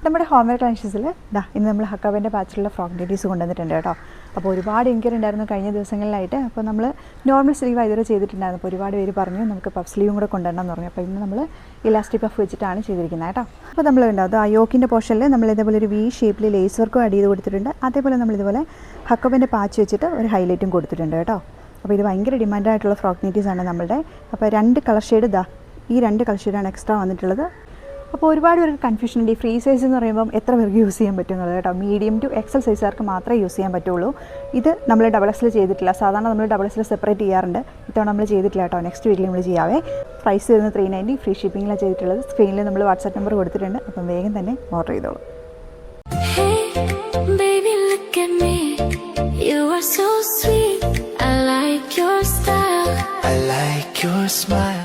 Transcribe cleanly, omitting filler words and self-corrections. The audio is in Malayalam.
നമ്മുടെ ഹോം വെയർ കളക്ഷൻസിൽ ഇന്ന് നമ്മൾ ഹക്കാബിൻ്റെ പാച്ചിലുള്ള ഫ്രോക്ക് നൈറ്റീസ് കൊണ്ടുവന്നിട്ടുണ്ട് കേട്ടോ. അപ്പോൾ ഒരുപാട് എൻക്വയറി ഉണ്ടായിരുന്നു കഴിഞ്ഞ ദിവസങ്ങളിലായിട്ട്. അപ്പോൾ നമ്മൾ നോർമൽ സ്ലീവ് ഇതുവരെ ചെയ്തിട്ടുണ്ടായിരുന്നു. അപ്പോൾ ഒരുപാട് പേര് പറഞ്ഞു നമുക്ക് പഫ് സ്ലീവും കൂടെ കൊണ്ടുവരണം എന്ന് പറഞ്ഞു. അപ്പോൾ ഇന്ന് നമ്മൾ ഇലാസ്റ്റിക് പഫ് വെച്ചിട്ടാണ് ചെയ്തിരിക്കുന്നത് കേട്ടോ. അപ്പോൾ നമ്മൾ ഉണ്ടാവും ആ യോക്കിൻ്റെ പോർഷനിൽ നമ്മൾ ഇതേപോലെ ഒരു വി ഷേപ്പിൽ ലേസ് വർക്കും ആഡ് ചെയ്ത് കൊടുത്തിട്ടുണ്ട്. അതേപോലെ നമ്മൾ ഇതുപോലെ ഹക്കാബിൻ്റെ പാച്ച് വെച്ചിട്ട് ഒരു ഹൈലൈറ്റും കൊടുത്തിട്ടുണ്ട് കേട്ടോ. അപ്പോൾ ഇത് ഭയങ്കര ഡിമാൻഡായിട്ടുള്ള ഫ്രോക്ക് നൈറ്റീസാണ് നമ്മളുടെ. അപ്പോൾ 2 കളർ ഷെയ്ഡ് ഈ 2 കളർ ഷെയ്ഡാണ് എക്സ്ട്രാ വന്നിട്ടുള്ളത്. അപ്പോൾ ഒരുപാട് പേർക്ക് കൺഫ്യൂഷൻ ഉണ്ട്. ഈ ഫ്രീ സൈസ് എന്ന് പറയുമ്പം എത്ര പേർക്ക് യൂസ് ചെയ്യാൻ പറ്റും എന്നുള്ളത് കേട്ടോ. മീഡിയം ടു എക്സൽ സൈസുകാർക്ക് മാത്രമേ യൂസ് ചെയ്യാൻ പറ്റുള്ളൂ. ഇത് നമ്മൾ ഡബിൾ എക്സിൽ ചെയ്തിട്ടില്ല. സാധാരണ നമ്മൾ ഡബിൾ എക്സിൽ സെപ്പറേറ്റ് ചെയ്യാറുണ്ട്. ഇത്തവണ നമ്മൾ ചെയ്തിട്ടില്ല കേട്ടോ. നെക്സ്റ്റ് വീക്കിൽ നമ്മൾ ചെയ്യാവേ. പ്രൈസ് വരുന്നത് 390. ഫ്രീ ഷിപ്പിങ്ങിലാണ് ചെയ്തിട്ടുള്ളത്. സ്ക്രീനിൽ നമ്മൾ വാട്സാപ്പ് നമ്പർ കൊടുത്തിട്ടുണ്ട്. അപ്പം വേഗം തന്നെ ഓർഡർ ചെയ്തോളൂ. Your smile.